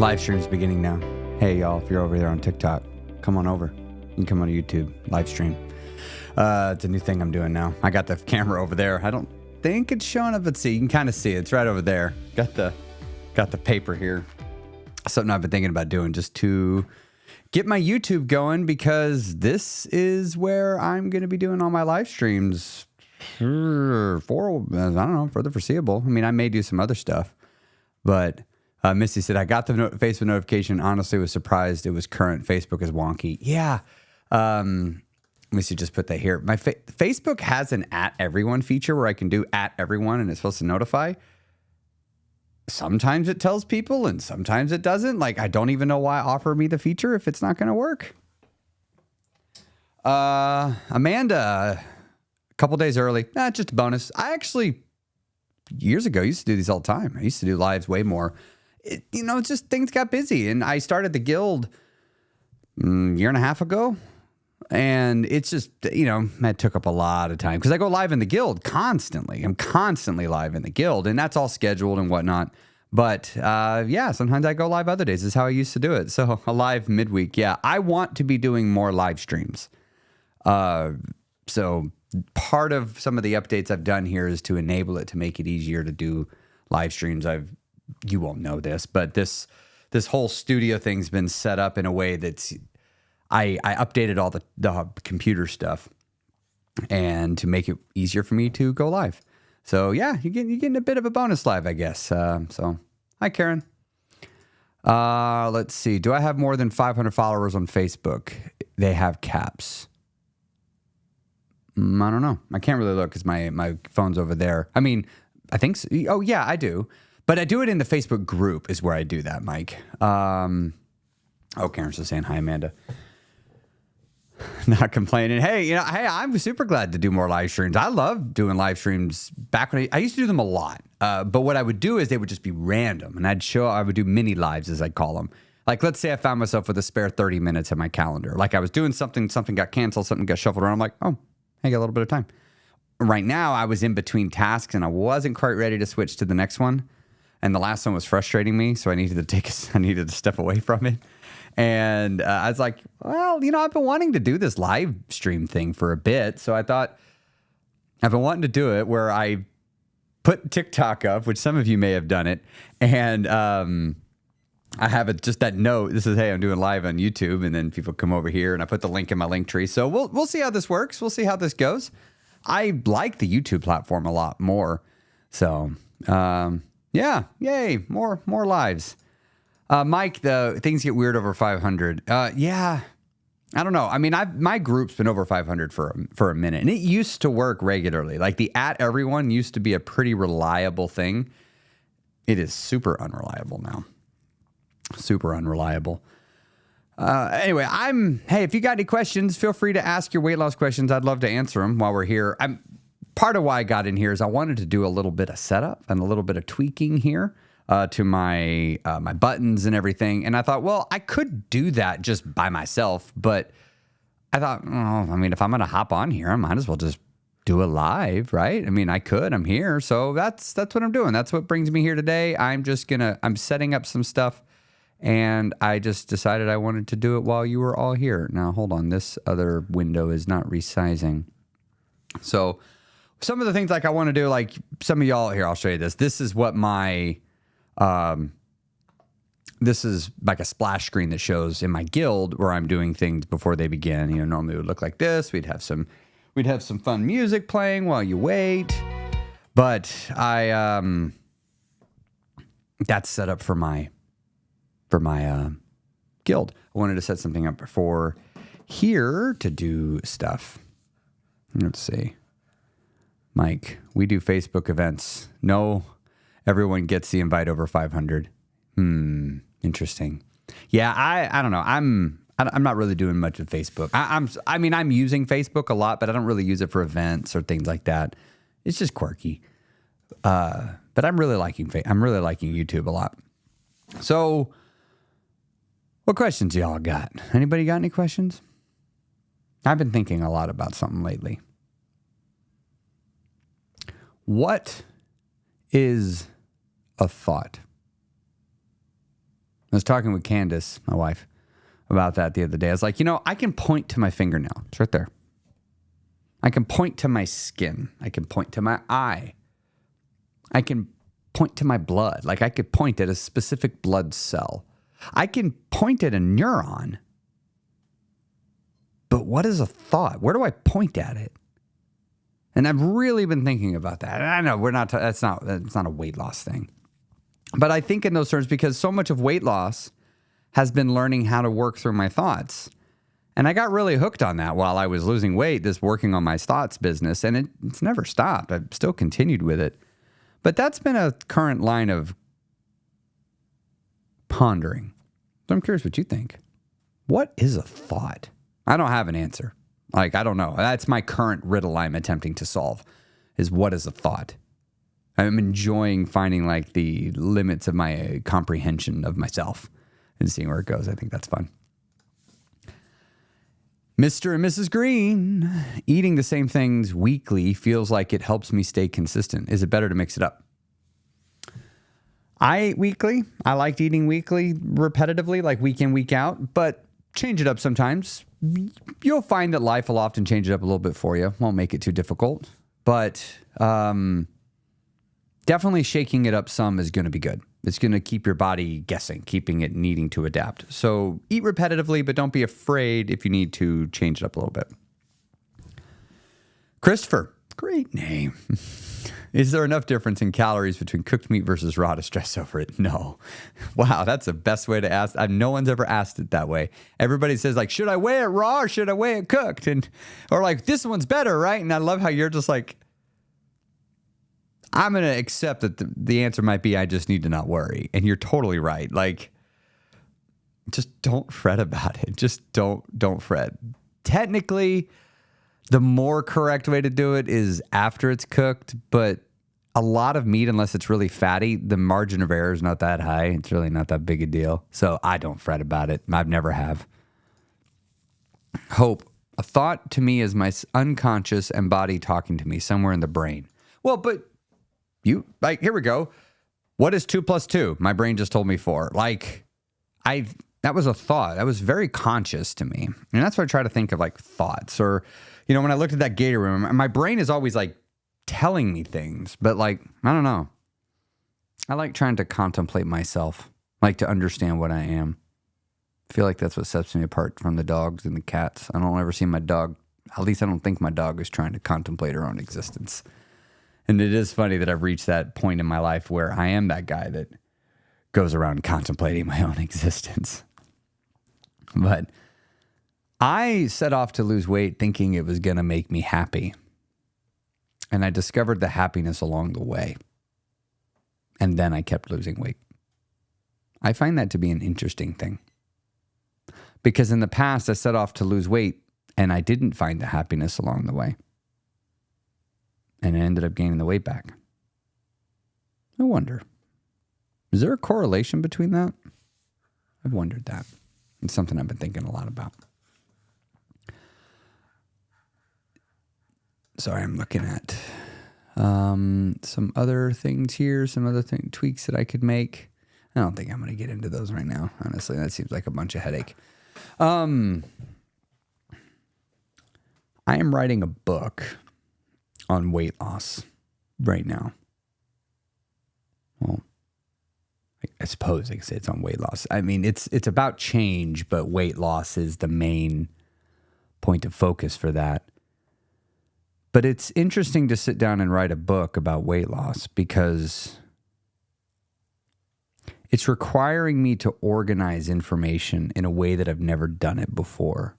Live stream's beginning now. Hey, y'all, if you're over there on TikTok, come on over. You can come on YouTube, live stream. It's a new thing I'm doing now. I got the camera over there. I don't think it's showing up. Let's see. You can kind of see it. It's right over there. Got the paper here. Something I've been thinking about doing just to get my YouTube going, because this is where I'm going to be doing all my live streams for the foreseeable. I mean, I may do some other stuff, but Missy said, I got the Facebook notification. Honestly, was surprised it was current. Facebook is wonky. Yeah. Missy just put that here. My Facebook has an @everyone feature where I can do @everyone and it's supposed to notify. Sometimes it tells people and sometimes it doesn't. Like, I don't even know why offer me the feature if it's not going to work. Amanda, a couple days early. Just a bonus. I actually, years ago, used to do these all the time. I used to do lives way more. It's just things got busy. And I started the guild a year and a half ago. And it's just, that took up a lot of time because I go live in the guild constantly. I'm constantly live in the guild, and that's all scheduled and whatnot. But sometimes I go live other days. This is how I used to do it. So a live midweek. Yeah, I want to be doing more live streams. So part of some of the updates I've done here is to enable it to make it easier to do live streams. You won't know this, but this whole studio thing's been set up in a way that's, I updated all the computer stuff and to make it easier for me to go live. So yeah, you're getting a bit of a bonus live, I guess. So hi, Karen. Let's see. Do I have more than 500 followers on Facebook? They have caps. I don't know. I can't really look because my phone's over there. I mean, I think so. Oh yeah, I do. But I do it in the Facebook group is where I do that, Mike. Karen's just saying hi, Amanda. Not complaining. Hey, I'm super glad to do more live streams. I love doing live streams. Back when I used to do them a lot. But what I would do is they would just be random, and I would do mini lives, as I call them. Like, let's say I found myself with a spare 30 minutes in my calendar. Like, I was doing something got canceled, something got shuffled around. I'm like, oh, I got a little bit of time. Right now, I was in between tasks, and I wasn't quite ready to switch to the next one. And the last one was frustrating me, so I needed to step away from it. And I was like, well, I've been wanting to do this live stream thing for a bit. So I thought, I've been wanting to do it where I put TikTok up, which some of you may have done it. And I have just that note. This is, hey, I'm doing live on YouTube. And then people come over here and I put the link in my link tree. So we'll see how this works. We'll see how this goes. I like the YouTube platform a lot more. So yeah, yay, more lives. Mike, the things get weird over 500. Yeah, I don't know. I mean, my group's been over 500 for a minute, and it used to work regularly. Like the @everyone used to be a pretty reliable thing. It is super unreliable now. Super unreliable. Anyway, hey, if you got any questions, feel free to ask your weight loss questions. I'd love to answer them while we're here. Part of why I got in here is I wanted to do a little bit of setup and a little bit of tweaking here. To my buttons and everything. And I thought, well, I could do that just by myself. But I thought, if I'm going to hop on here, I might as well just do it live, right? I mean, I could. I'm here. So that's what I'm doing. That's what brings me here today. I'm setting up some stuff. And I just decided I wanted to do it while you were all here. Now, hold on. This other window is not resizing. So some of the things like I want to do, like some of y'all here, I'll show you this. This is what this is like a splash screen that shows in my guild where I'm doing things before they begin. Normally it would look like this. We'd have some fun music playing while you wait. But that's set up for my guild. I wanted to set something up for here to do stuff. Let's see. Mike, we do Facebook events. No, everyone gets the invite over 500. Interesting. Yeah, I don't know. I'm not really doing much with Facebook. I'm using Facebook a lot, but I don't really use it for events or things like that. It's just quirky. But I'm really liking YouTube a lot. So, what questions y'all got? Anybody got any questions? I've been thinking a lot about something lately. What is a thought? I was talking with Candace, my wife, about that the other day. I was like, I can point to my fingernail. It's right there. I can point to my skin. I can point to my eye. I can point to my blood. Like I could point at a specific blood cell. I can point at a neuron. But what is a thought? Where do I point at it? And I've really been thinking about that. And I know that's not a weight loss thing. But I think in those terms because so much of weight loss has been learning how to work through my thoughts. And I got really hooked on that while I was losing weight, this working on my thoughts business. And it's never stopped. I've still continued with it. But that's been a current line of pondering. So I'm curious what you think. What is a thought? I don't have an answer. Like, I don't know. That's my current riddle I'm attempting to solve is what is a thought? I'm enjoying finding like the limits of my comprehension of myself and seeing where it goes. I think that's fun. Mr. and Mrs. Green, eating the same things weekly feels like it helps me stay consistent. Is it better to mix it up? I ate weekly. I liked eating weekly repetitively, like week in, week out, but change it up sometimes. You'll find that life will often change it up a little bit for you. Won't make it too difficult, but definitely shaking it up some is going to be good. It's going to keep your body guessing, keeping it needing to adapt. So eat repetitively, but don't be afraid if you need to change it up a little bit. Christopher, great name. Is there enough difference in calories between cooked meat versus raw to stress over it? No. Wow, that's the best way to ask. No one's ever asked it that way. Everybody says like, should I weigh it raw or should I weigh it cooked? Or like, this one's better, right? And I love how you're just like, I'm going to accept that the answer might be I just need to not worry. And you're totally right. Like, just don't fret about it. Just don't fret. Technically, the more correct way to do it is after it's cooked. But a lot of meat, unless it's really fatty, the margin of error is not that high. It's really not that big a deal. So I don't fret about it. I've never have. Hope. A thought to me is my unconscious and body talking to me somewhere in the brain. Well, but... here we go. What is 2 plus 2? My brain just told me 4. That was a thought. That was very conscious to me. And that's what I try to think of like thoughts or, when I looked at that gator room, my brain is always like telling me things, but like, I don't know. I like trying to contemplate myself, like to understand what I am. I feel like that's what sets me apart from the dogs and the cats. I don't ever see my dog, at least I don't think my dog is trying to contemplate her own existence. And it is funny that I've reached that point in my life where I am that guy that goes around contemplating my own existence. But I set off to lose weight thinking it was going to make me happy. And I discovered the happiness along the way. And then I kept losing weight. I find that to be an interesting thing. Because in the past, I set off to lose weight and I didn't find the happiness along the way. And I ended up gaining the weight back. I wonder, is there a correlation between that? I've wondered that. It's something I've been thinking a lot about. Sorry, I'm looking at some other things here, some other tweaks that I could make. I don't think I'm going to get into those right now. Honestly, that seems like a bunch of headache. I am writing a book on weight loss right now. Well, I suppose I could say it's on weight loss. I mean, it's about change, but weight loss is the main point of focus for that. But it's interesting to sit down and write a book about weight loss because it's requiring me to organize information in a way that I've never done it before.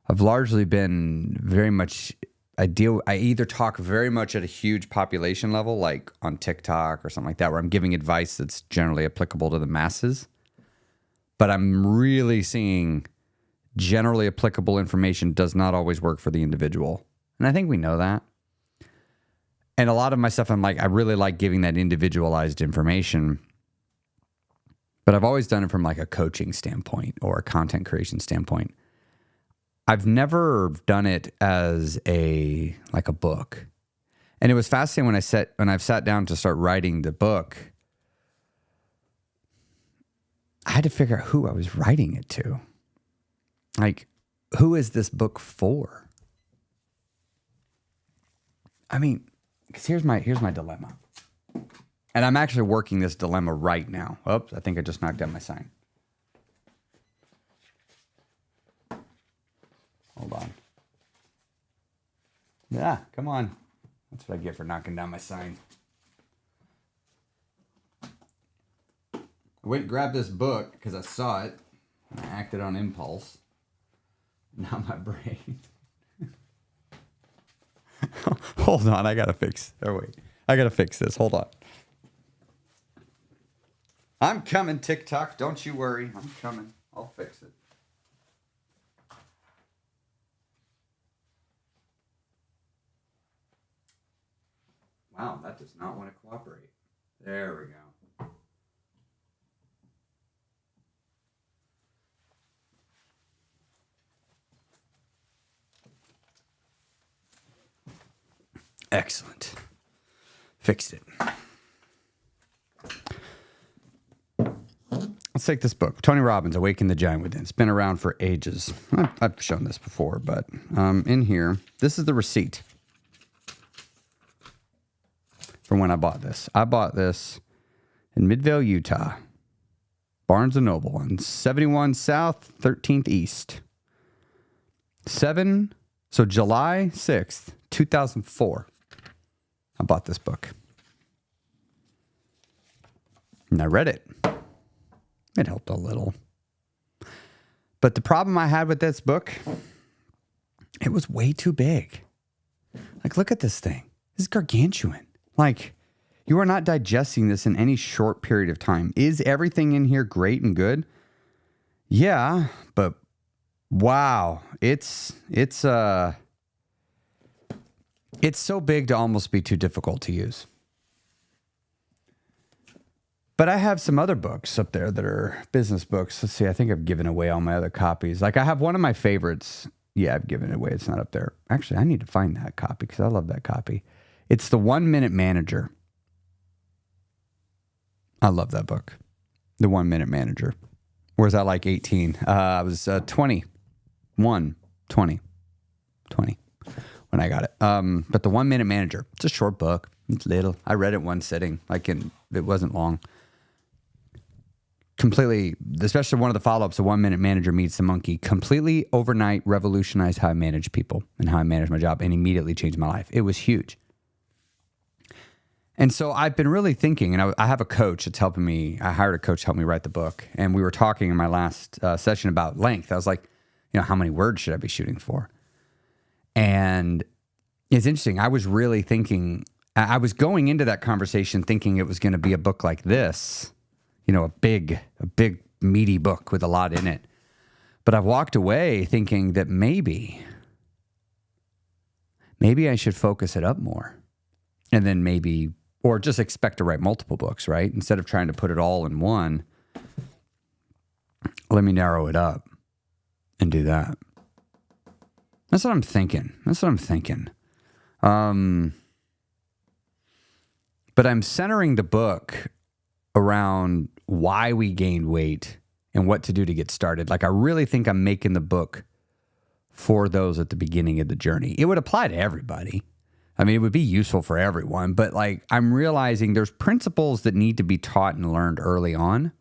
I've largely been very much... I either talk very much at a huge population level, like on TikTok or something like that, where I'm giving advice that's generally applicable to the masses. But I'm really seeing generally applicable information does not always work for the individual. And I think we know that. And a lot of my stuff, I'm like, I really like giving that individualized information. But I've always done it from like a coaching standpoint or a content creation standpoint. I've never done it as a book. And it was fascinating when I've sat down to start writing the book. I had to figure out who I was writing it to. Like, who is this book for? I mean, because here's my dilemma. And I'm actually working this dilemma right now. Oops, I think I just knocked down my sign. Hold on. Yeah, come on. That's what I get for knocking down my sign. I went and grabbed this book because I saw it. And I acted on impulse. Now my brain. Hold on, I gotta fix. Oh wait, I gotta fix this. Hold on. I'm coming, TikTok. Don't you worry. I'm coming. I'll fix it. Wow, that does not want to cooperate. There we go. Excellent. Fixed it. Let's take this book. Tony Robbins, Awaken the Giant Within. It's been around for ages. I've shown this before, but in here, this is the receipt for when I bought this. I bought this in Midvale, Utah. Barnes & Noble on 71 South, 13th East. July 6th, 2004. I bought this book. And I read it. It helped a little. But the problem I had with this book, it was way too big. Like, look at this thing. This is gargantuan. Like, you are not digesting this in any short period of time. Is everything in here great and good? Yeah, but wow. It's so big to almost be too difficult to use. But I have some other books up there that are business books. Let's see. I think I've given away all my other copies. Like, I have one of my favorites. Yeah, I've given it away. It's not up there. Actually, I need to find that copy because I love that copy. It's The 1 Minute Manager. I love that book. The 1 Minute Manager. Or was I like 18? I was 20 when I got it. But The 1 Minute Manager. It's a short book. It's little. I read it one sitting. It wasn't long. Completely, especially one of the follow-ups, The 1 Minute Manager Meets the Monkey, completely overnight revolutionized how I manage people and how I manage my job and immediately changed my life. It was huge. And so I've been really thinking, and I have a coach that's helping me. I hired a coach to help me write the book. And we were talking in my last session about length. I was like, how many words should I be shooting for? And it's interesting. I was really thinking, I was going into that conversation thinking it was going to be a book like this, a big meaty book with a lot in it. But I've walked away thinking that maybe I should focus it up more. And then or just expect to write multiple books, right? Instead of trying to put it all in one, let me narrow it up and do that. That's what I'm thinking. But I'm centering the book around why we gained weight and what to do to get started. Like, I really think I'm making the book for those at the beginning of the journey. It would apply to everybody. I mean, it would be useful for everyone, but I'm realizing there's principles that need to be taught and learned early on,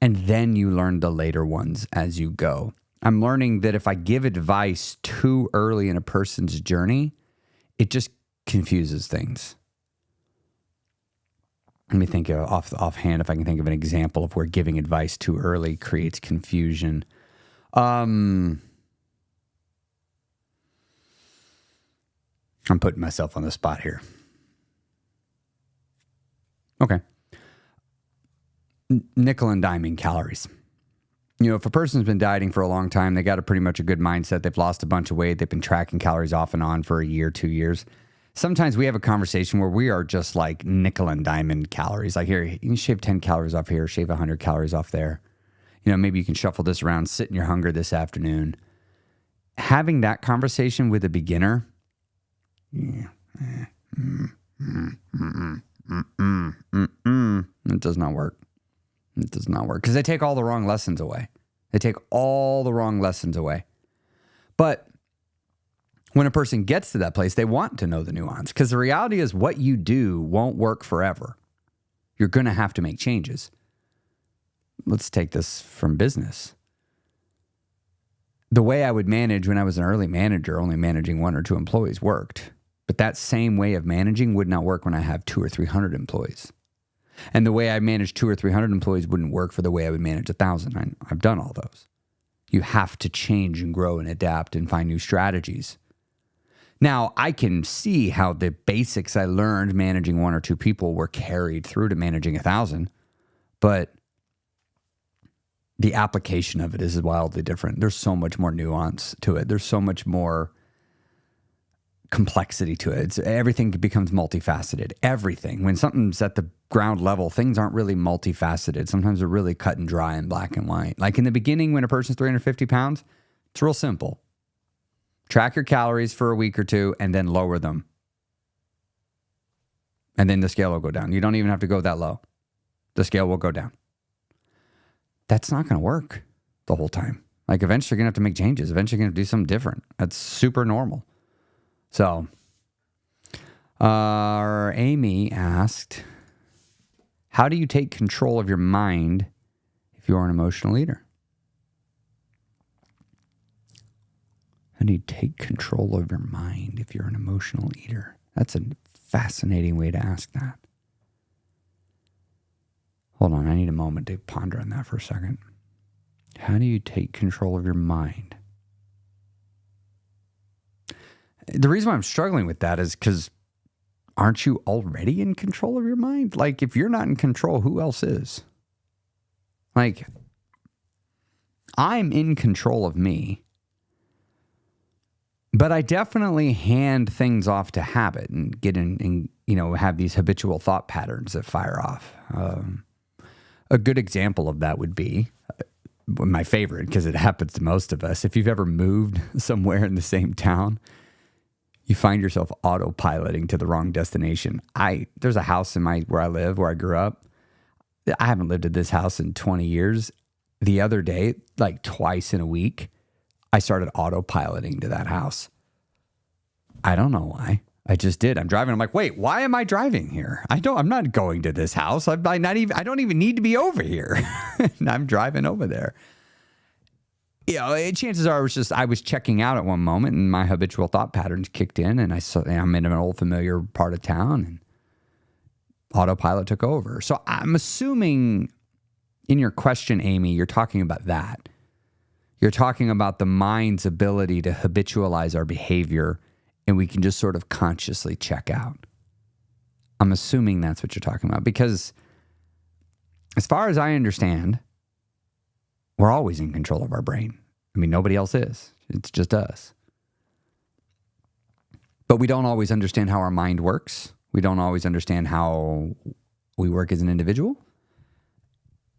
and then you learn the later ones as you go. I'm learning that if I give advice too early in a person's journey, it just confuses things. Let me think offhand if I can think of an example of where giving advice too early creates confusion. I'm putting myself on the spot here. Okay. Nickel and diming calories. If a person's been dieting for a long time, they got pretty much a good mindset. They've lost a bunch of weight. They've been tracking calories off and on for a year, 2 years. Sometimes we have a conversation where we are just like nickel and diamond calories. Like, here, you can shave 10 calories off here, shave 100 calories off there. Maybe you can shuffle this around, sit in your hunger this afternoon. Having that conversation with a beginner, it does not work. It does not work because they take all the wrong lessons away. They take all the wrong lessons away. But when a person gets to that place, they want to know the nuance because the reality is what you do won't work forever. You're going to have to make changes. Let's take this from business. The way I would manage when I was an early manager, only managing 1 or 2 employees worked. But that same way of managing would not work when I have 200 or 300 employees. And the way I manage 200 or 300 employees wouldn't work for the way I would manage 1,000. I've done all those. You have to change and grow and adapt and find new strategies. Now, I can see how the basics I learned managing 1 or 2 people were carried through to managing 1,000, but the application of it is wildly different. There's so much more nuance to it. There's so much more complexity to it. Everything becomes multifaceted. Everything. When something's at the ground level, things aren't really multifaceted. Sometimes they're really cut and dry and black and white. Like in the beginning, when a person's 350 pounds, it's real simple. Track your calories for a week or 2 and then lower them. And then the scale will go down. You don't even have to go that low. The scale will go down. That's not going to work the whole time. Like eventually you're going to have to make changes. Eventually you're going to do something different. That's super normal. So, Amy asked, how do you take control of your mind if you're an emotional eater? How do you take control of your mind if you're an emotional eater? That's a fascinating way to ask that. Hold on, I need a moment to ponder on that for a second. How do you take control of your mind? The reason why I'm struggling with that is because aren't you already in control of your mind? Like, if you're not in control, who else is? Like, I'm in control of me, but I definitely hand things off to habit and get in and, have these habitual thought patterns that fire off. A good example of that would be my favorite, because it happens to most of us. If you've ever moved somewhere in the same town, you find yourself autopiloting to the wrong destination. There's a house where I live, where I grew up. I haven't lived at this house in 20 years. The other day, like twice in a week, I started autopiloting to that house. I don't know why. I just did. I'm driving. I'm like, wait, why am I driving here? I'm not going to this house. I don't even need to be over here. And I'm driving over there. Chances are I was checking out at one moment and my habitual thought patterns kicked in and I'm in an old familiar part of town and autopilot took over. So I'm assuming in your question, Amy, you're talking about that. You're talking about the mind's ability to habitualize our behavior and we can just sort of consciously check out. I'm assuming that's what you're talking about because as far as I understand, we're always in control of our brain. I mean, nobody else is. It's just us. But we don't always understand how our mind works. We don't always understand how we work as an individual.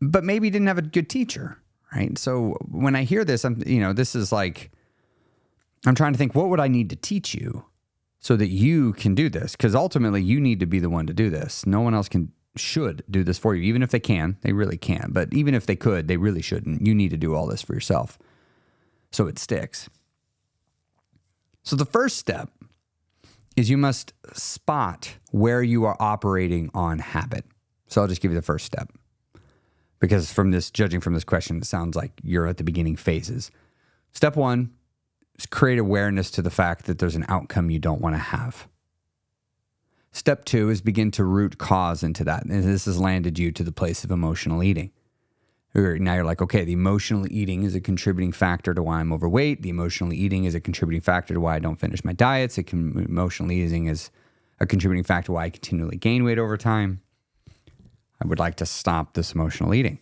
But maybe you didn't have a good teacher, right? So when I hear this, this is like, I'm trying to think, what would I need to teach you so that you can do this? Because ultimately, you need to be the one to do this. No one else should do this for you. Even if they can, they really can. But even if they could, they really shouldn't. You need to do all this for yourself so it sticks. So the first step is you must spot where you are operating on habit. So I'll just give you the first step. Because judging from this question, it sounds like you're at the beginning phases. Step 1 is create awareness to the fact that there's an outcome you don't want to have. Step 2 is begin to root cause into that. And this has landed you to the place of emotional eating. Now you're like, okay, the emotional eating is a contributing factor to why I'm overweight. The emotional eating is a contributing factor to why I don't finish my diets. Emotional eating is a contributing factor to why I continually gain weight over time. I would like to stop this emotional eating.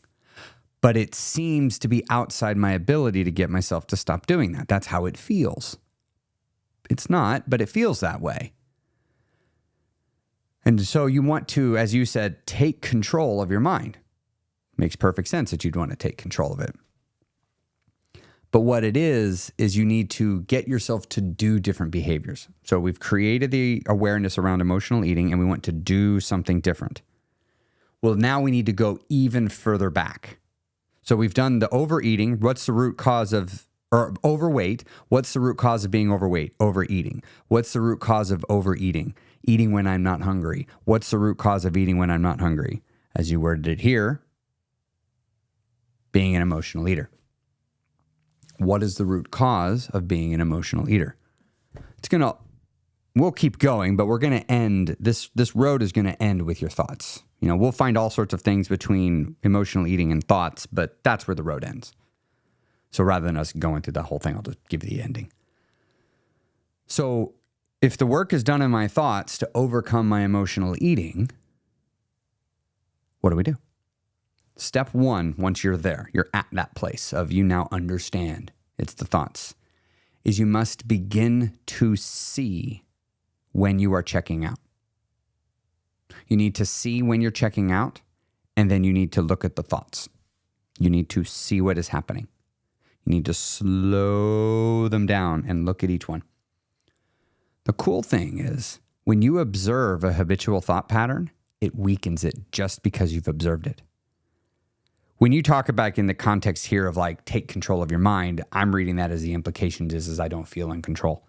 But it seems to be outside my ability to get myself to stop doing that. That's how it feels. It's not, but it feels that way. And so you want to, as you said, take control of your mind. Makes perfect sense that you'd want to take control of it. But what it is you need to get yourself to do different behaviors. So we've created the awareness around emotional eating and we want to do something different. Well, now we need to go even further back. So we've done the overeating. What's the root cause of, or overweight? What's the root cause of being overweight? Overeating. What's the root cause of overeating? Eating when I'm not hungry. What's the root cause of eating when I'm not hungry? As you worded it here, being an emotional eater. What is the root cause of being an emotional eater? We'll keep going, but we're going to end, this road is going to end with your thoughts. We'll find all sorts of things between emotional eating and thoughts, but that's where the road ends. So rather than us going through the whole thing, I'll just give you the ending. So if the work is done in my thoughts to overcome my emotional eating, what do we do? Step one, once you're there, you're at that place of you now understand it's the thoughts, is you must begin to see when you are checking out. You need to see when you're checking out, and then you need to look at the thoughts. You need to see what is happening. You need to slow them down and look at each one. The cool thing is, when you observe a habitual thought pattern, it weakens it just because you've observed it. When you talk about in the context here of like, take control of your mind, I'm reading that as the implication is I don't feel in control.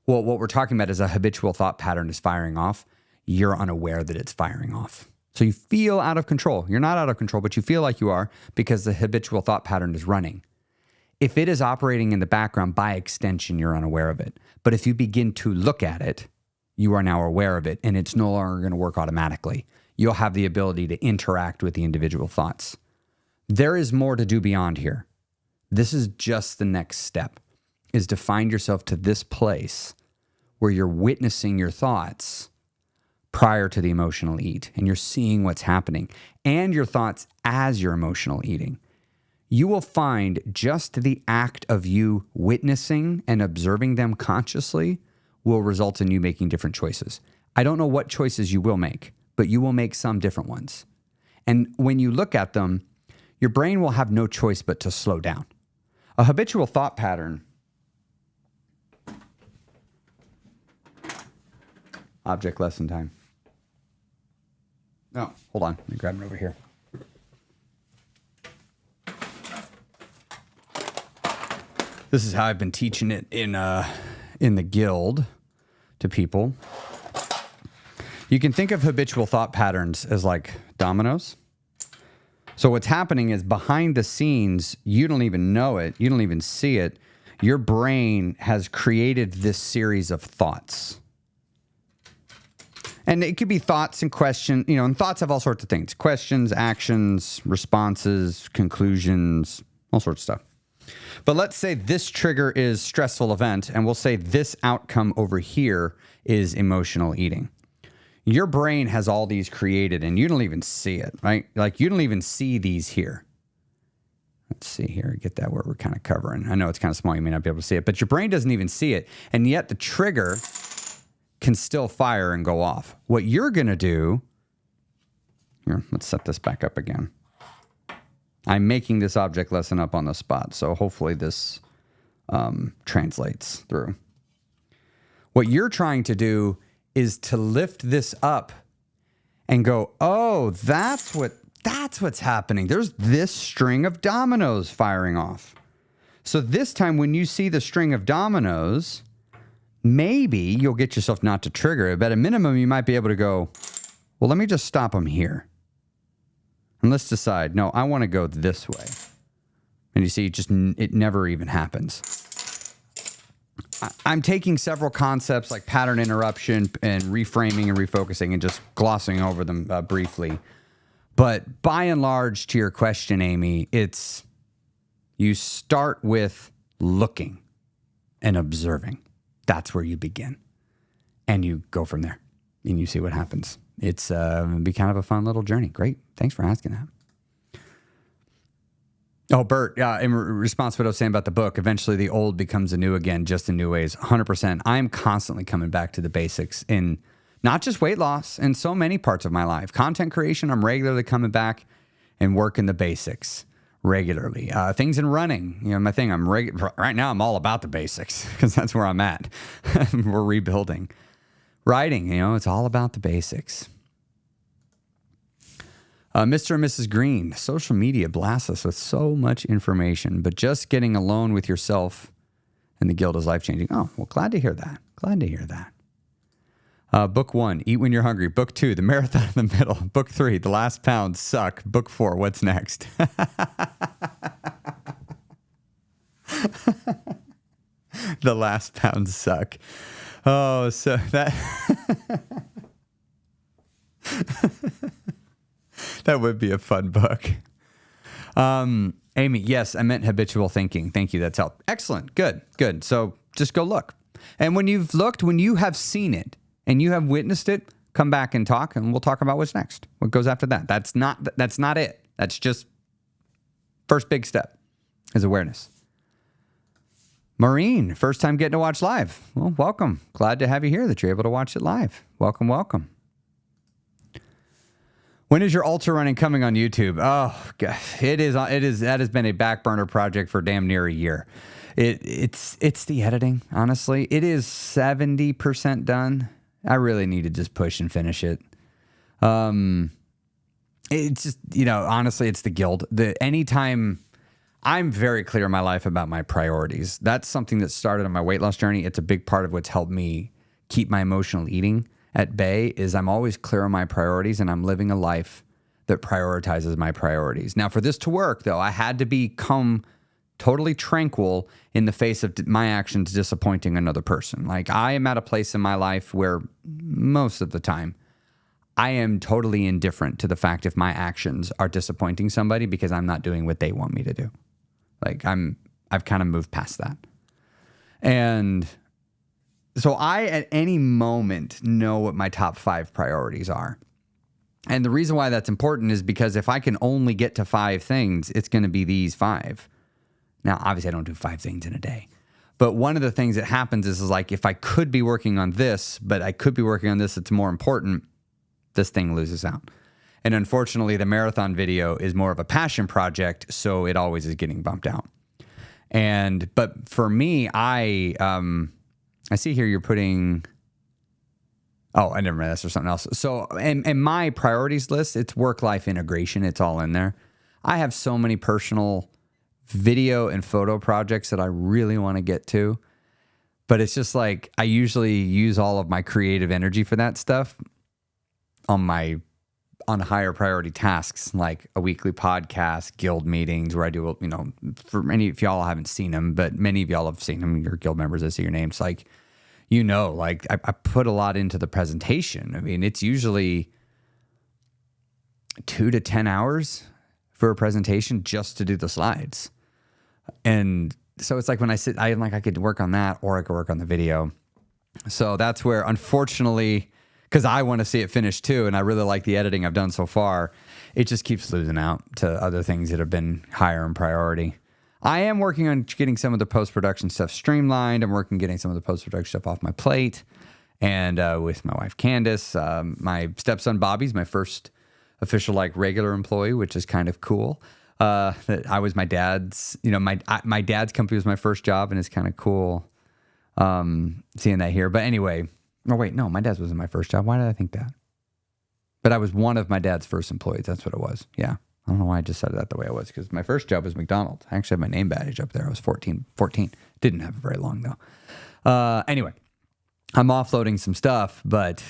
Well, what we're talking about is a habitual thought pattern is firing off. You're unaware that it's firing off. So you feel out of control. You're not out of control, but you feel like you are because the habitual thought pattern is running. If it is operating in the background, by extension, you're unaware of it. But if you begin to look at it, you are now aware of it, and it's no longer going to work automatically. You'll have the ability to interact with the individual thoughts. There is more to do beyond here. This is just the next step, is to find yourself to this place where you're witnessing your thoughts prior to the emotional eat, and you're seeing what's happening, and your thoughts as you're emotional eating. You will find just the act of you witnessing and observing them consciously will result in you making different choices. I don't know what choices you will make, but you will make some different ones. And when you look at them, your brain will have no choice but to slow down. A habitual thought pattern. Object lesson time. No, hold on. Let me grab it over here. This is how I've been teaching it in the guild to people. You can think of habitual thought patterns as like dominoes. So what's happening is behind the scenes, you don't even know it. You don't even see it. Your brain has created this series of thoughts. And it could be thoughts and questions, and thoughts have all sorts of things. Questions, actions, responses, conclusions, all sorts of stuff. But let's say this trigger is stressful event, and we'll say this outcome over here is emotional eating. Your brain has all these created, and you don't even see it, right? Like, you don't even see these here. Let's see here, get that where we're kind of covering. I know it's kind of small, you may not be able to see it, but your brain doesn't even see it, and yet the trigger can still fire and go off. What you're going to do, here, let's set this back up again. I'm making this object lesson up on the spot, so hopefully this translates through. What you're trying to do is to lift this up and go, oh, that's what's happening. There's this string of dominoes firing off. So this time when you see the string of dominoes, maybe you'll get yourself not to trigger it, but at a minimum, you might be able to go, well, let me just stop them here. And let's decide, no, I want to go this way. And you see, it never even happens. I'm taking several concepts like pattern interruption and reframing and refocusing and just glossing over them briefly. But by and large, to your question, Amy, it's you start with looking and observing. That's where you begin. And you go from there and you see what happens. It's be kind of a fun little journey. Great. Thanks for asking that. Oh, Bert, in response to what I was saying about the book, eventually the old becomes the new again, just in new ways. 100%. I'm constantly coming back to the basics in not just weight loss, in so many parts of my life. Content creation, I'm regularly coming back and working the basics regularly. Things in running, my thing. Right now I'm all about the basics because that's where I'm at. We're rebuilding. Writing, it's all about the basics. Mr. and Mrs. Green, social media blasts us with so much information, but just getting alone with yourself and the guilt is life-changing. Oh, well, glad to hear that. Glad to hear that. Book 1, Eat When You're Hungry. Book 2, The Marathon in the Middle. Book 3, The Last Pound Suck. Book 4, What's Next? The Last Pound Suck. Oh, so that... That would be a fun book. Amy, yes, I meant habitual thinking. Thank you. That's helped. Excellent. Good, good. So just go look. And when you've looked, when you have seen it and you have witnessed it, come back and talk, and we'll talk about what's next. What goes after that? That's not it. That's just first big step is awareness. Maureen, first time getting to watch live. Well, welcome. Glad to have you here that you're able to watch it live. Welcome, welcome. When is your ultra running coming on YouTube? Oh, God, it is. That has been a back burner project for damn near a year. It's the editing, honestly. It is 70% done. I really need to just push and finish it. It's just, honestly, it's the guilt. Anytime I'm very clear in my life about my priorities. That's something that started on my weight loss journey. It's a big part of what's helped me keep my emotional eating at bay is I'm always clear on my priorities and I'm living a life that prioritizes my priorities. Now, for this to work, though, I had to become totally tranquil in the face of my actions disappointing another person. Like, I am at a place in my life where most of the time I am totally indifferent to the fact if my actions are disappointing somebody because I'm not doing what they want me to do. Like, I've kind of moved past that. And so I, at any moment, know what my top 5 priorities are. And the reason why that's important is because if I can only get to 5 things, it's going to be these 5. Now, obviously, I don't do 5 things in a day. But one of the things that happens is like, if I could be working on this, but I could be working on this, it's more important, this thing loses out. And unfortunately, the marathon video is more of a passion project, so it always is getting bumped out. But for me, I see here you're putting, oh, I never read this or something else. So in my priorities list, it's work-life integration. It's all in there. I have so many personal video and photo projects that I really want to get to. But it's just like, I usually use all of my creative energy for that stuff on higher priority tasks, like a weekly podcast, guild meetings, where I do, for many of y'all haven't seen them, but many of y'all have seen them. You're guild members. I see your names. Like, I put a lot into the presentation. I mean, it's usually 2 to 10 hours for a presentation just to do the slides. And so it's like when I sit, I could work on that or I could work on the video. So that's where, unfortunately, because I want to see it finished too, and I really like the editing I've done so far, it just keeps losing out to other things that have been higher in priority. I am working on getting some of the post-production stuff streamlined. I'm working on getting some of the post-production stuff off my plate. And with my wife, Candace, my stepson, Bobby's my first official, regular employee, which is kind of cool. That I was my dad's, my dad's company was my first job, and it's kind of cool seeing that here. But anyway, oh, wait, no, my dad's wasn't my first job. Why did I think that? But I was one of my dad's first employees. That's what it was. Yeah. I don't know why I just said that the way I was, because my first job was McDonald's. I actually had my name badge up there. I was 14. Didn't have it very long, though. Anyway, I'm offloading some stuff, but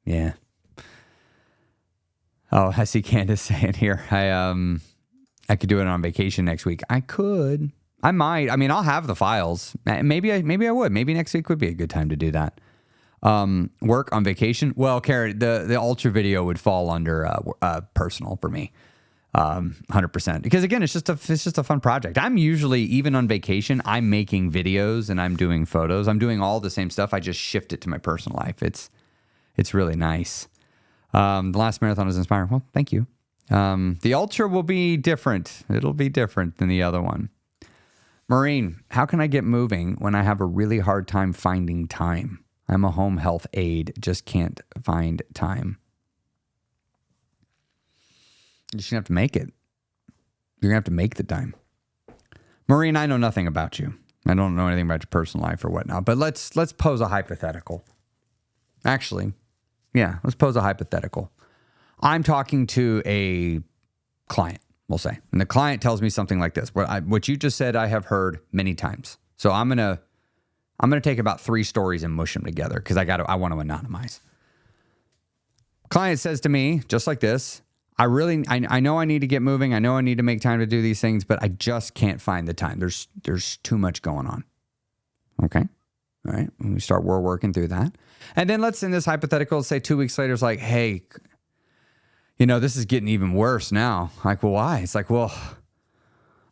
yeah. Oh, I see Candace saying here, I could do it on vacation next week. I could. I might. I mean, I'll have the files. Maybe I would. Maybe next week would be a good time to do that. Work on vacation. Well, Carrie, the ultra video would fall under personal for me. 100%. Because again, it's just a fun project. I'm usually, even on vacation, I'm making videos and I'm doing photos. I'm doing all the same stuff. I just shift it to my personal life. It's really nice. The last marathon was inspiring. Well, thank you. The ultra will be different. It'll be different than the other one. Maureen, how can I get moving when I have a really hard time finding time? I'm a home health aide, just can't find time. You're just going to have to make it. You're going to have to make the time. Maureen, I know nothing about you. I don't know anything about your personal life or whatnot, but let's pose a hypothetical. Actually, yeah, let's pose a hypothetical. I'm talking to a client, we'll say, and the client tells me something like this. What you just said, I have heard many times. So I'm gonna take about 3 stories and mush them together because I want to anonymize. Client says to me, just like this, I know I need to get moving. I know I need to make time to do these things, but I just can't find the time. There's too much going on. Okay. All right. We're working through that. And then in this hypothetical, say 2 weeks later, it's like, hey, this is getting even worse now. Like, well, why? It's like, well,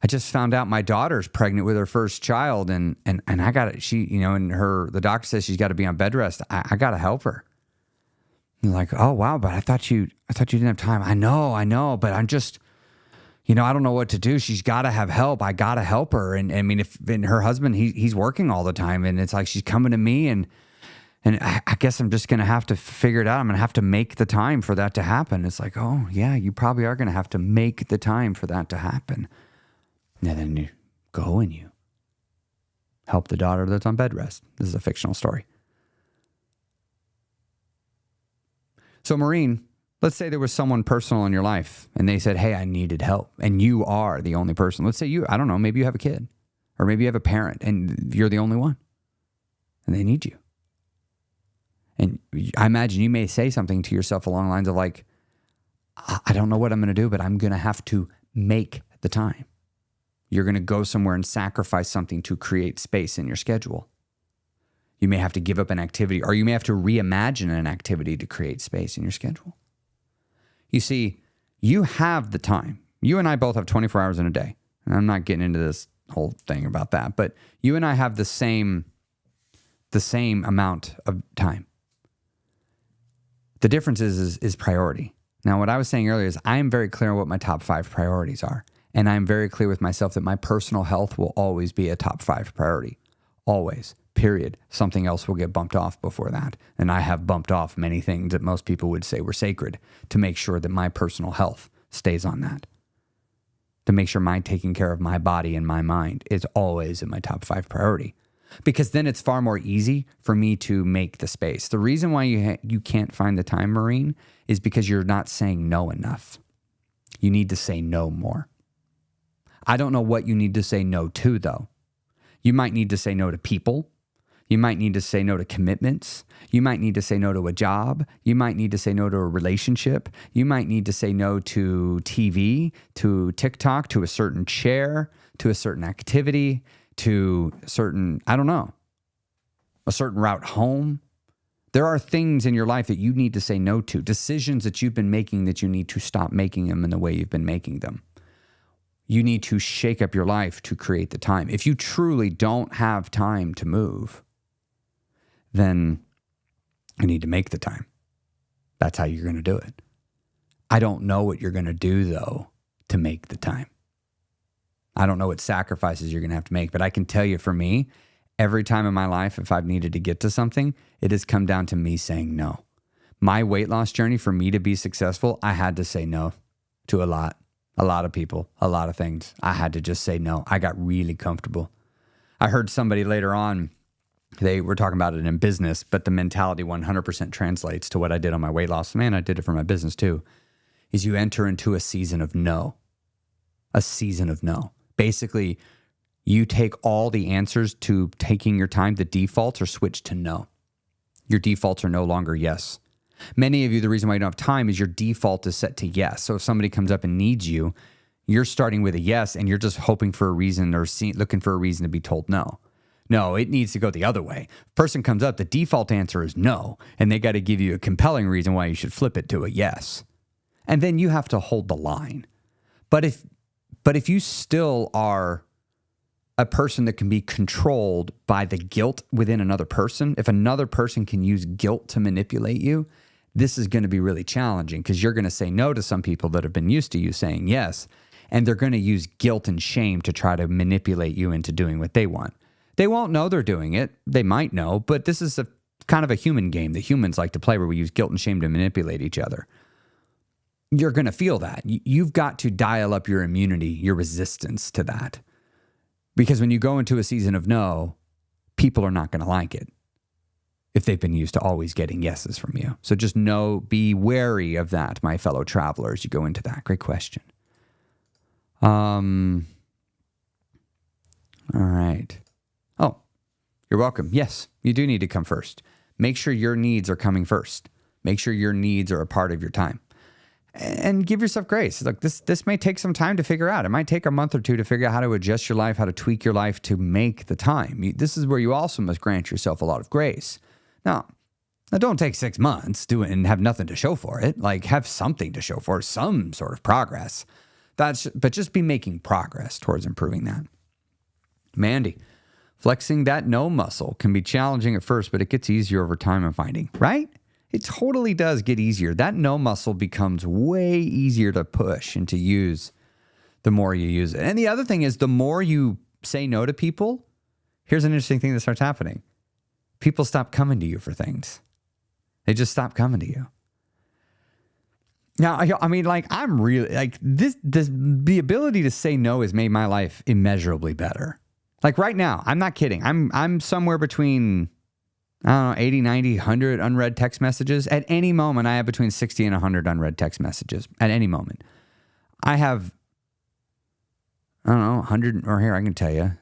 I just found out my daughter's pregnant with her first child and I got it. The doctor says she's got to be on bed rest. I got to help her. And like, oh, wow. But I thought you didn't have time. I know. But I'm just, I don't know what to do. She's got to have help. I got to help her. And I mean, and her husband, he's working all the time and it's like, she's coming to me and I guess I'm just going to have to figure it out. I'm going to have to make the time for that to happen. It's like, oh yeah, you probably are going to have to make the time for that to happen. And then you go and you help the daughter that's on bed rest. This is a fictional story. So Maureen, let's say there was someone personal in your life and they said, hey, I needed help. And you are the only person. Let's say I don't know, maybe you have a kid or maybe you have a parent and you're the only one and they need you. And I imagine you may say something to yourself along the lines of like, I don't know what I'm going to do, but I'm going to have to make the time. You're going to go somewhere and sacrifice something to create space in your schedule. You may have to give up an activity, or you may have to reimagine an activity to create space in your schedule. You see, you have the time. You and I both have 24 hours in a day. And I'm not getting into this whole thing about that, but you and I have the same amount of time. The difference is priority. Now, what I was saying earlier is I am very clear on what my top 5 priorities are. And I'm very clear with myself that my personal health will always be a top 5 priority. Always. Period. Something else will get bumped off before that. And I have bumped off many things that most people would say were sacred to make sure that my personal health stays on that. To make sure my taking care of my body and my mind is always in my top 5 priority. Because then it's far more easy for me to make the space. The reason why you can't find the time, Maureen, is because you're not saying no enough. You need to say no more. I don't know what you need to say no to, though. You might need to say no to people. You might need to say no to commitments. You might need to say no to a job. You might need to say no to a relationship. You might need to say no to TV, to TikTok, to a certain chair, to a certain activity, to a certain route home. There are things in your life that you need to say no to, decisions that you've been making that you need to stop making them in the way you've been making them. You need to shake up your life to create the time. If you truly don't have time to move, then you need to make the time. That's how you're going to do it. I don't know what you're going to do, though, to make the time. I don't know what sacrifices you're going to have to make, but I can tell you for me, every time in my life, if I've needed to get to something, it has come down to me saying no. My weight loss journey, for me to be successful, I had to say no to a lot of people, a lot of things. I had to just say no. I got really comfortable. I heard somebody later on, they were talking about it in business, but the mentality 100% translates to what I did on my weight loss. Man, I did it for my business too, is you enter into a season of no. A season of no. Basically, you take all the answers to taking your time. The defaults are switched to no. Your defaults are no longer yes. Many of you, the reason why you don't have time is your default is set to yes. So if somebody comes up and needs you, you're starting with a yes and you're just hoping for a reason or looking for a reason to be told no. No, it needs to go the other way. Person comes up, the default answer is no, and they got to give you a compelling reason why you should flip it to a yes. And then you have to hold the line. But if you still are a person that can be controlled by the guilt within another person, if another person can use guilt to manipulate you, this is going to be really challenging because you're going to say no to some people that have been used to you saying yes, and they're going to use guilt and shame to try to manipulate you into doing what they want. They won't know they're doing it. They might know, but this is a kind of a human game that humans like to play where we use guilt and shame to manipulate each other. You're going to feel that. You've got to dial up your immunity, your resistance to that. Because when you go into a season of no, people are not going to like it. if they've been used to always getting yeses from you. So just be wary of that, my fellow travelers. You go into that. Great question. All right. Oh, you're welcome. Yes, you do need to come first. Make sure your needs are coming first. Make sure your needs are a part of your time. And give yourself grace. Look, this may take some time to figure out. It might take a month or two to figure out how to adjust your life, how to tweak your life to make the time. This is where you also must grant yourself a lot of grace. Now don't take 6 months, do it and have nothing to show for it. Like, have something to show for it, some sort of progress. But just be making progress towards improving that. Mandy, flexing that no muscle can be challenging at first, but it gets easier over time, I'm finding, right? It totally does get easier. That no muscle becomes way easier to push and to use the more you use it. And the other thing is, the more you say no to people, here's an interesting thing that starts happening. People stop coming to you for things. They just stop coming to you. Now, I mean, like, I'm really, like, the ability to say no has made my life immeasurably better. Like, right now, I'm not kidding. I'm somewhere between, I don't know, 80, 90, 100 unread text messages. At any moment, I have between 60 and 100 unread text messages. At any moment. I have, I don't know, 100, or here, I can tell you.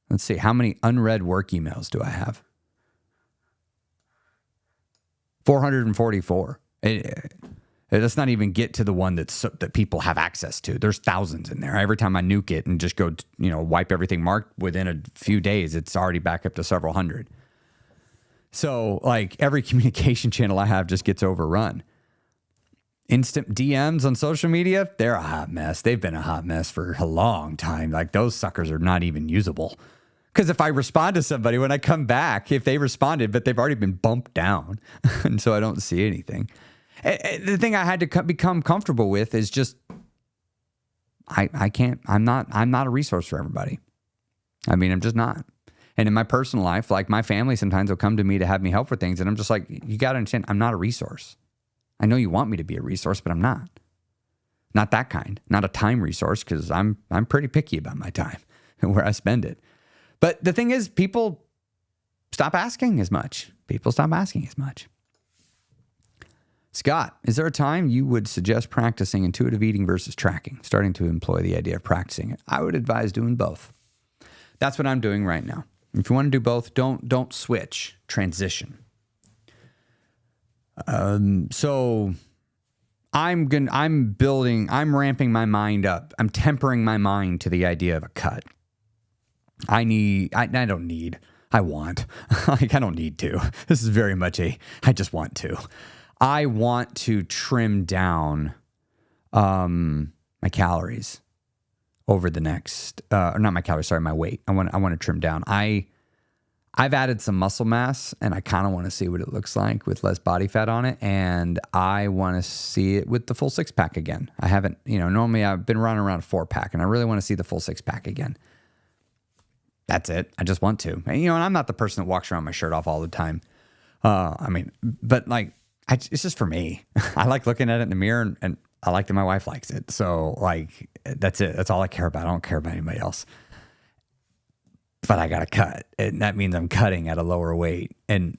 Let's see, how many unread work emails do I have? 444. Let's not even get to the one that people have access to. There's thousands in there. Every time I nuke it and just go, wipe everything marked, within a few days, it's already back up to several hundred. So, like, every communication channel I have just gets overrun. Instant DMs on social media, they're a hot mess. They've been a hot mess for a long time. Like, those suckers are not even usable. Because if I respond to somebody, when I come back, if they responded, but they've already been bumped down, and so I don't see anything. The thing I had to become comfortable with is just, I'm not a resource for everybody. I mean, I'm just not. And in my personal life, like, my family sometimes will come to me to have me help for things. And I'm just like, you got to understand, I'm not a resource. I know you want me to be a resource, but I'm not. Not that kind. Not a time resource, because I'm pretty picky about my time and where I spend it. But the thing is, people stop asking as much. Scott, is there a time you would suggest practicing intuitive eating versus tracking? Starting to employ the idea of practicing it. I would advise doing both. That's what I'm doing right now. If you want to do both, don't switch. Transition. So I'm ramping my mind up. I'm tempering my mind to the idea of a cut. I don't need. I want. Like, I don't need to. This is very much I just want to. I want to trim down my calories over the next, or not my calories, sorry, my weight. I want to trim down. I've added some muscle mass, and I kind of want to see what it looks like with less body fat on it, and I want to see it with the full 6-pack again. I haven't, normally I've been running around a 4-pack, and I really want to see the full 6-pack again. That's it. I just want to. And I'm not the person that walks around with my shirt off all the time. But like, it's just for me. I like looking at it in the mirror, and I like that my wife likes it. So, like, that's it. That's all I care about. I don't care about anybody else. But I got to cut. And that means I'm cutting at a lower weight. And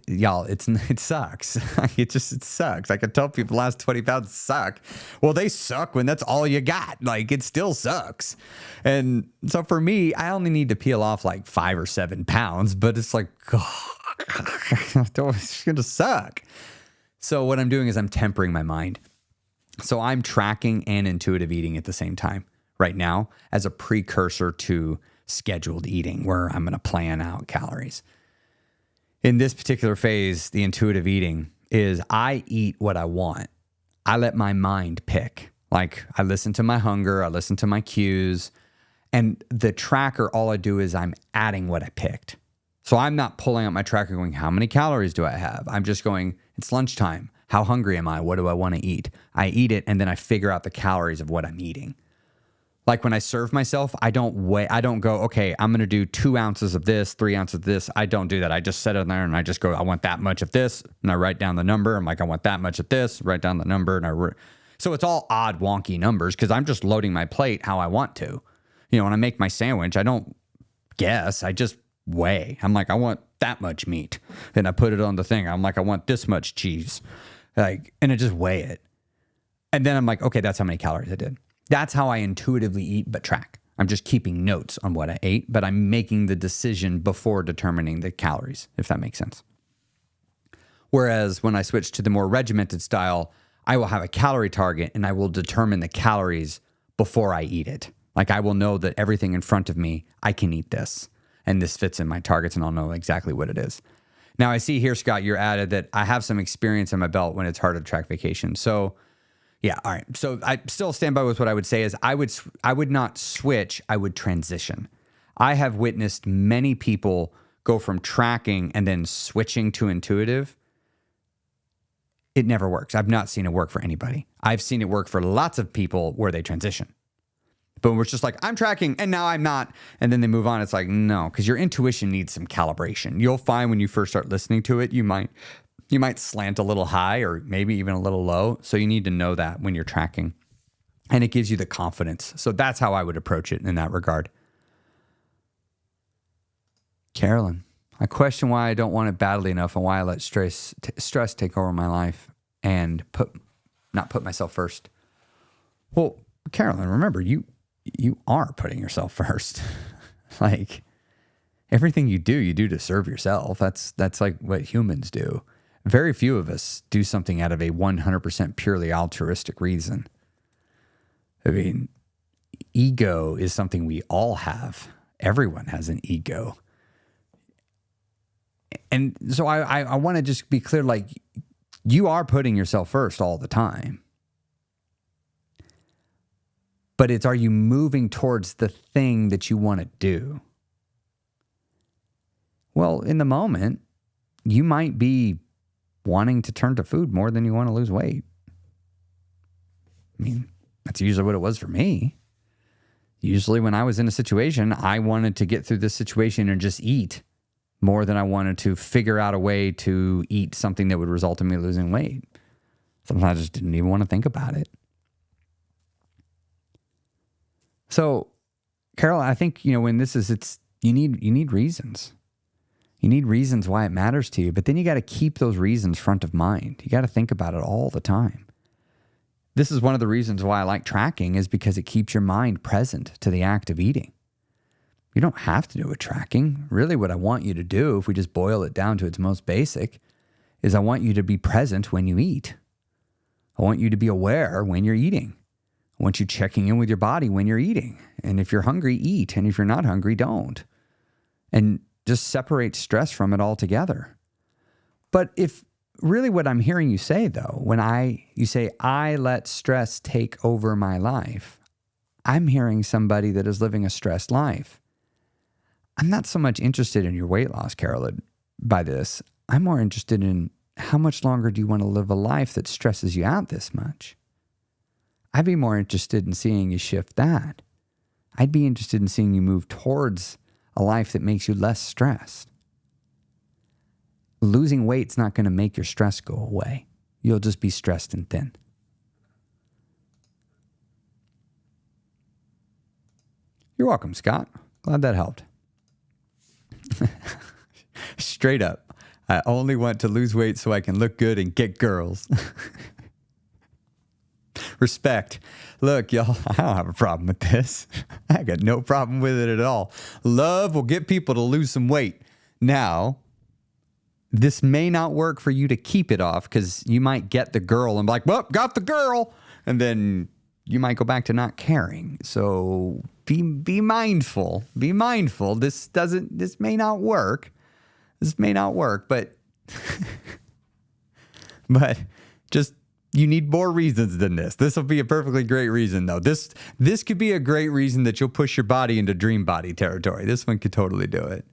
y'all, it sucks. It sucks. I can tell people the last 20 pounds suck. Well, they suck when that's all you got. Like, it still sucks. And so for me, I only need to peel off like 5 or 7 pounds, but it's like, it's going to suck. So what I'm doing is I'm tempering my mind. So I'm tracking and intuitive eating at the same time right now as a precursor to scheduled eating, where I'm going to plan out calories. In this particular phase, the intuitive eating is I eat what I want. I let my mind pick. Like, I listen to my hunger, I listen to my cues, and the tracker, all I do is I'm adding what I picked. So I'm not pulling out my tracker going, how many calories do I have? I'm just going, it's lunchtime. How hungry am I? What do I want to eat? I eat it, and then I figure out the calories of what I'm eating. Like, when I serve myself, I don't go, okay, I'm going to do 2 ounces of this, 3 ounces of this. I don't do that. I just set it there and I just go, I want that much of this. And I write down the number. I'm like, I want that much of this, write down the number. So it's all odd, wonky numbers, because I'm just loading my plate how I want to. When I make my sandwich, I don't guess. I just weigh. I'm like, I want that much meat. And I put it on the thing. I'm like, I want this much cheese. Like, and I just weigh it. And then I'm like, okay, that's how many calories I did. That's how I intuitively eat, but track. I'm just keeping notes on what I ate, but I'm making the decision before determining the calories, if that makes sense. Whereas when I switch to the more regimented style, I will have a calorie target and I will determine the calories before I eat it. Like I will know that everything in front of me, I can eat this. And this fits in my targets and I'll know exactly what it is. Now I see here, Scott, you're added that I have some experience in my belt when it's hard to track vacation. So yeah, all right. So I still stand by with what I would say is I would not switch, I would transition. I have witnessed many people go from tracking and then switching to intuitive. It never works. I've not seen it work for anybody. I've seen it work for lots of people where they transition. But when it's just like, I'm tracking and now I'm not. And then they move on. It's like, no, because your intuition needs some calibration. You'll find when you first start listening to it, you might slant a little high or maybe even a little low. So you need to know that when you're tracking. And it gives you the confidence. So that's how I would approach it in that regard. Carolyn, I question why I don't want it badly enough and why I let stress take over my life and not put myself first. Well, Carolyn, remember, you are putting yourself first. Like everything you do to serve yourself. That's like what humans do. Very few of us do something out of a 100% purely altruistic reason. I mean, ego is something we all have. Everyone has an ego. And so I want to just be clear, like you are putting yourself first all the time. But it's, are you moving towards the thing that you want to do? Well, in the moment, you might be wanting to turn to food more than you want to lose weight. I mean, that's usually what it was for me. Usually when I was in a situation, I wanted to get through this situation and just eat more than I wanted to figure out a way to eat something that would result in me losing weight. Sometimes I just didn't even want to think about it. So, Carol, I think, when this is, you need reasons. You need reasons why it matters to you, but then you got to keep those reasons front of mind. You got to think about it all the time. This is one of the reasons why I like tracking, is because it keeps your mind present to the act of eating. You don't have to do it tracking. Really what I want you to do, if we just boil it down to its most basic, is I want you to be present when you eat. I want you to be aware when you're eating. I want you checking in with your body when you're eating. And if you're hungry, eat. And if you're not hungry, don't. And just separate stress from it altogether. But if really what I'm hearing you say, though, when you say, I let stress take over my life, I'm hearing somebody that is living a stressed life. I'm not so much interested in your weight loss, Carolyn, by this. I'm more interested in how much longer do you want to live a life that stresses you out this much? I'd be more interested in seeing you shift that. I'd be interested in seeing you move towards a life that makes you less stressed. Losing weight's not going to make your stress go away. You'll just be stressed and thin. You're welcome, Scott. Glad that helped. Straight up, I only want to lose weight so I can look good and get girls. Respect. Look, y'all, I don't have a problem with this. I got no problem with it at all. Love will get people to lose some weight. Now, this may not work for you to keep it off because you might get the girl and be like, well, got the girl. And then you might go back to not caring. So be mindful. Be mindful. This may not work. This may not work, but just, you need more reasons than this. This will be a perfectly great reason, though. This could be a great reason that you'll push your body into dream body territory. This one could totally do it.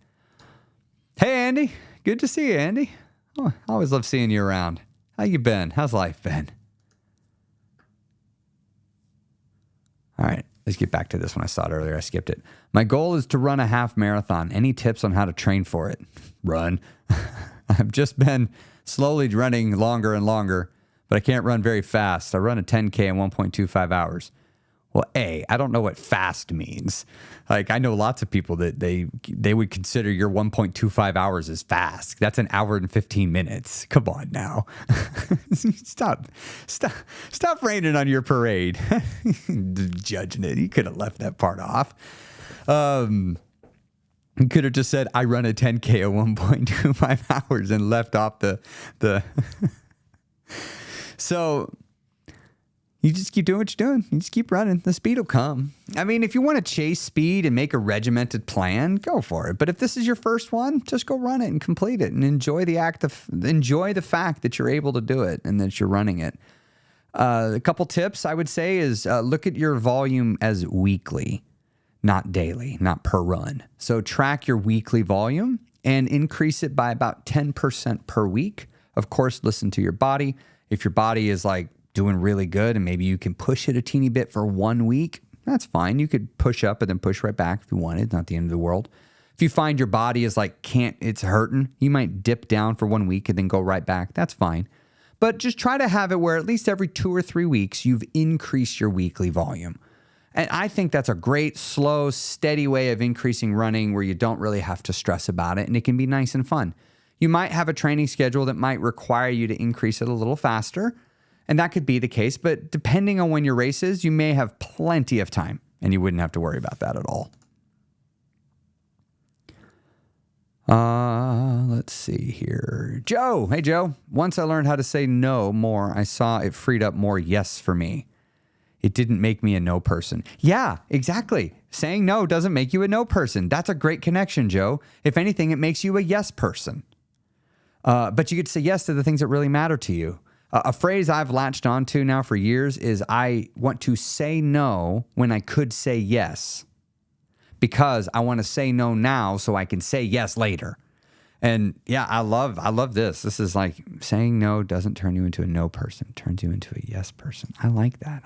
Hey, Andy. Good to see you, Andy. Oh, I always love seeing you around. How you been? How's life been? All right, let's get back to this one. I saw it earlier. I skipped it. My goal is to run a half marathon. Any tips on how to train for it? Run. I've just been slowly running longer and longer, but I can't run very fast. I run a 10K in 1.25 hours. Well, I don't know what fast means. Like, I know lots of people that they would consider your 1.25 hours as fast. That's an hour and 15 minutes. Come on now. Stop raining on your parade. Judging it. You could have left that part off. You could have just said, I run a 10K at 1.25 hours and left off the So you just keep doing what you're doing. You just keep running. The speed will come. I mean, if you want to chase speed and make a regimented plan, go for it. But if this is your first one, just go run it and complete it and enjoy the fact that you're able to do it and that you're running it. A couple tips I would say is look at your volume as weekly, not daily, not per run. So track your weekly volume and increase it by about 10% per week. Of course, listen to your body. If your body is like doing really good and maybe you can push it a teeny bit for 1 week, that's fine. You could push up and then push right back if you wanted. Not the end of the world. If you find your body is like, it's hurting, you might dip down for 1 week and then go right back. That's fine. But just try to have it where at least every 2 or 3 weeks, you've increased your weekly volume. And I think that's a great, slow, steady way of increasing running where you don't really have to stress about it and it can be nice and fun. You might have a training schedule that might require you to increase it a little faster. And that could be the case, but depending on when your race is, you may have plenty of time and you wouldn't have to worry about that at all. Let's see here. Joe. Hey, Joe. Once I learned how to say no more, I saw it freed up more yes for me. It didn't make me a no person. Yeah, exactly. Saying no doesn't make you a no person. That's a great connection, Joe. If anything, it makes you a yes person. But you get to say yes to the things that really matter to you. A phrase I've latched onto now for years is I want to say no when I could say yes, because I want to say no now so I can say yes later. And yeah, I love this. This is like saying no doesn't turn you into a no person, it turns you into a yes person. I like that.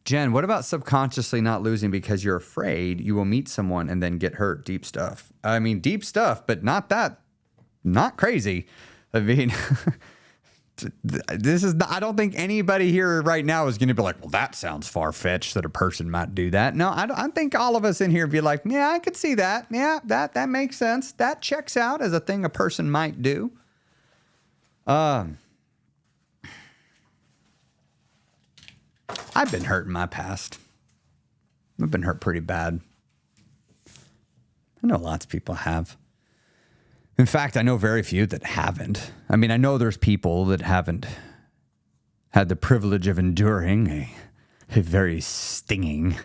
Jen, what about subconsciously not losing because you're afraid you will meet someone and then get hurt? Deep stuff. I mean, deep stuff, but not crazy. I mean, I don't think anybody here right now is going to be like, well, that sounds far-fetched that a person might do that. No, I think all of us in here be like, yeah, I could see that. Yeah, that makes sense. That checks out as a thing a person might do. I've been hurt in my past. I've been hurt pretty bad. I know lots of people have. In fact, I know very few that haven't. I mean, I know there's people that haven't had the privilege of enduring a very stinging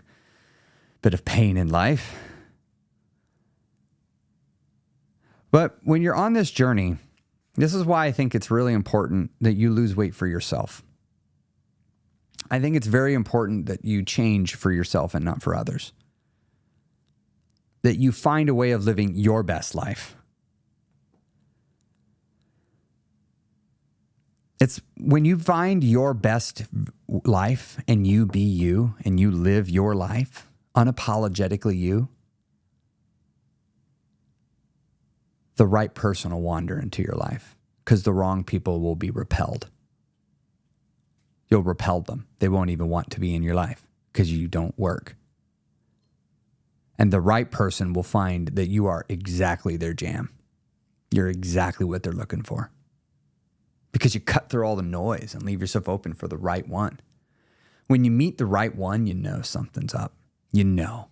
bit of pain in life. But when you're on this journey, this is why I think it's really important that you lose weight for yourself. I think it's very important that you change for yourself and not for others. That you find a way of living your best life. It's when you find your best life and you be you and you live your life, unapologetically you, the right person will wander into your life because the wrong people will be repelled. You'll repel them. They won't even want to be in your life because you don't work. And the right person will find that you are exactly their jam. You're exactly what they're looking for. Because you cut through all the noise and leave yourself open for the right one. When you meet the right one, you know something's up. You know.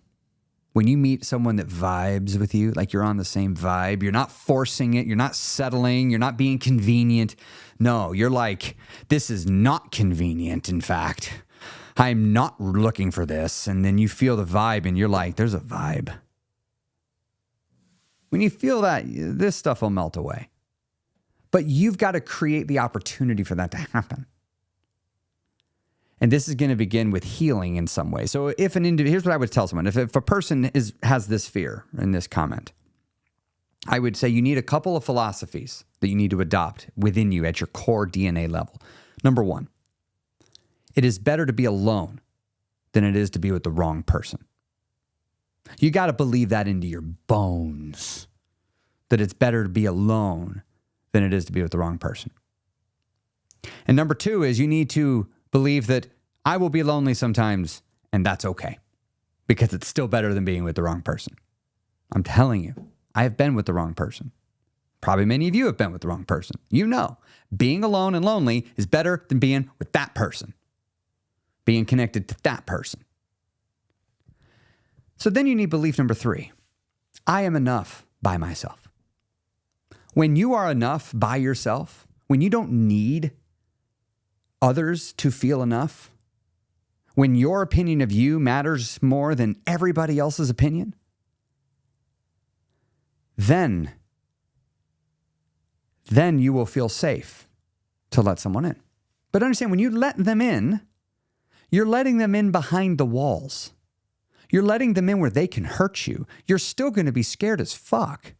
When you meet someone that vibes with you, like you're on the same vibe, you're not forcing it, you're not settling, you're not being convenient. No, you're like, this is not convenient, in fact. I'm not looking for this. And then you feel the vibe and you're like, there's a vibe. When you feel that, this stuff will melt away. But you've got to create the opportunity for that to happen. And this is going to begin with healing in some way. So if an individual, here's what I would tell someone. If a person has this fear in this comment, I would say you need a couple of philosophies that you need to adopt within you at your core DNA level. Number one, it is better to be alone than it is to be with the wrong person. You got to believe that into your bones, that it's better to be alone than it is to be with the wrong person. And number two is you need to believe that I will be lonely sometimes, and that's okay, because it's still better than being with the wrong person. I'm telling you, I have been with the wrong person. Probably many of you have been with the wrong person. You know, being alone and lonely is better than being with that person, being connected to that person. So then you need belief number 3. I am enough by myself. When you are enough by yourself, when you don't need others to feel enough, when your opinion of you matters more than everybody else's opinion, then you will feel safe to let someone in. But understand, when you let them in, you're letting them in behind the walls. You're letting them in where they can hurt you. You're still going to be scared as fuck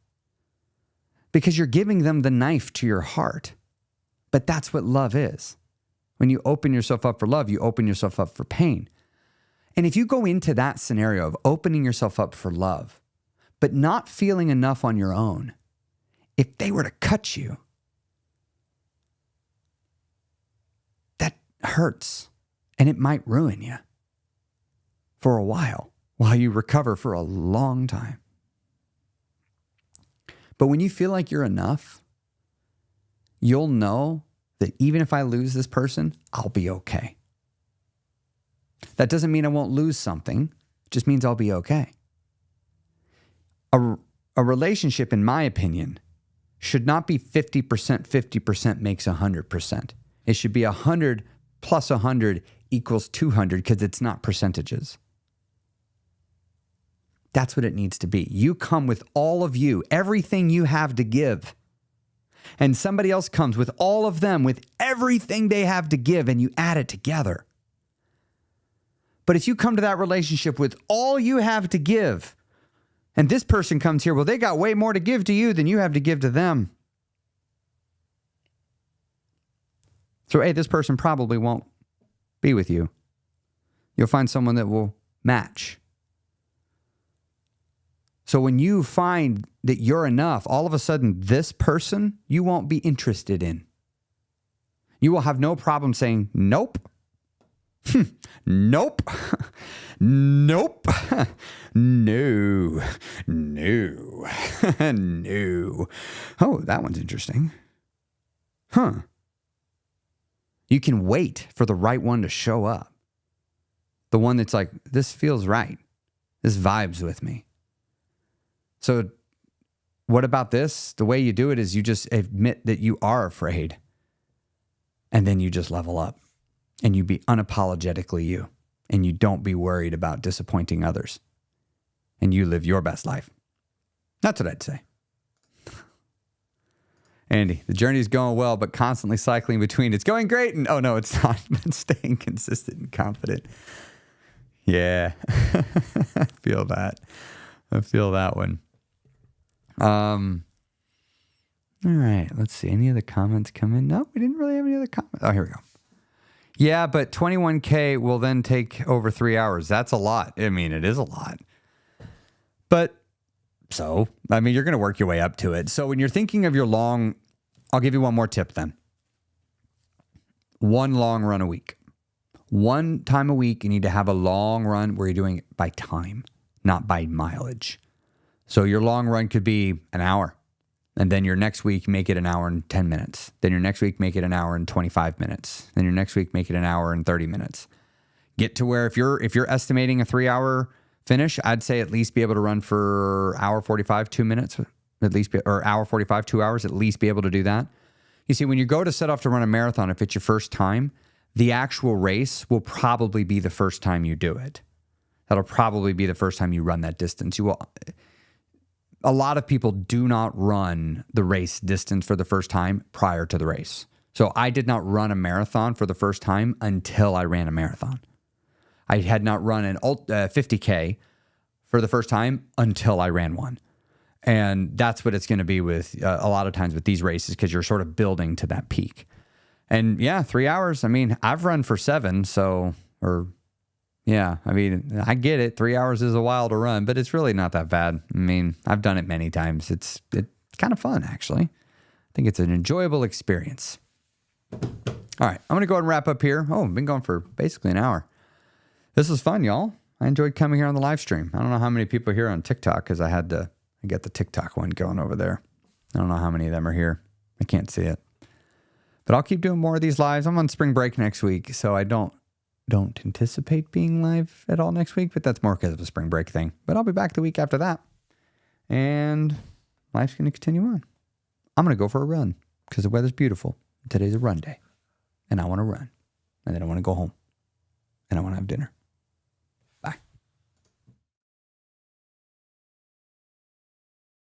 because you're giving them the knife to your heart. But that's what love is. When you open yourself up for love, you open yourself up for pain. And if you go into that scenario of opening yourself up for love, but not feeling enough on your own, if they were to cut you, that hurts and it might ruin you for a while you recover for a long time. But when you feel like you're enough, you'll know that even if I lose this person, I'll be okay. That doesn't mean I won't lose something. It just means I'll be okay. A relationship, in my opinion, should not be 50%, 50% makes 100%. It should be 100 plus 100 equals 200 because it's not percentages. That's what it needs to be. You come with all of you, everything you have to give. And somebody else comes with all of them, with everything they have to give, and you add it together. But if you come to that relationship with all you have to give, and this person comes here, well, they got way more to give to you than you have to give to them. So, hey, this person probably won't be with you. You'll find someone that will match. So when you find that you're enough, all of a sudden, this person you won't be interested in. You will have no problem saying, nope, nope, nope, no, no, no. Oh, that one's interesting. Huh. You can wait for the right one to show up. The one that's like, this feels right. This vibes with me. So what about this? The way you do it is you just admit that you are afraid. And then you just level up. And you be unapologetically you. And you don't be worried about disappointing others. And you live your best life. That's what I'd say. Andy, the journey's going well, but constantly cycling between it's going great and oh no, it's not. But staying consistent and confident. Yeah. I feel that. I feel that one. All right, let's see. Any other comments come in? No, we didn't really have any other comments. Oh, here we go. Yeah, but 21K will then take over 3 hours. That's a lot. I mean, it is a lot. But so, I mean, you're going to work your way up to it. So when you're thinking of your long, I'll give you one more tip then. One long run a week. One time a week, you need to have a long run where you're doing it by time, not by mileage. So your long run could be an hour. And then your next week, make it an hour and 10 minutes. Then your next week, make it an hour and 25 minutes. Then your next week, make it an hour and 30 minutes. Get to where if you're estimating a 3-hour finish, I'd say at least be able to run for hour 45, 2 minutes, at least, or hour 45, 2 hours, at least be able to do that. You see, when you go to set off to run a marathon, if it's your first time, the actual race will probably be the first time you do it. That'll probably be the first time you run that distance. A lot of people do not run the race distance for the first time prior to the race. So I did not run a marathon for the first time until I ran a marathon. I had not run an 50K for the first time until I ran one. And that's what it's going to be with a lot of times with these races because you're sort of building to that peak. And yeah, 3 hours. I mean, I've run for 7, yeah, I mean, I get it. 3 hours is a while to run, but it's really not that bad. I mean, I've done it many times. It's kind of fun, actually. I think it's an enjoyable experience. All right, I'm going to go ahead and wrap up here. Oh, I've been going for basically an hour. This was fun, y'all. I enjoyed coming here on the live stream. I don't know how many people are here on TikTok because I get the TikTok one going over there. I don't know how many of them are here. I can't see it. But I'll keep doing more of these lives. I'm on spring break next week, so I don't anticipate being live at all next week, but that's more because of a spring break thing. But I'll be back the week after that. And life's going to continue on. I'm going to go for a run because the weather's beautiful. Today's a run day. And I want to run. And then I want to go home. And I want to have dinner.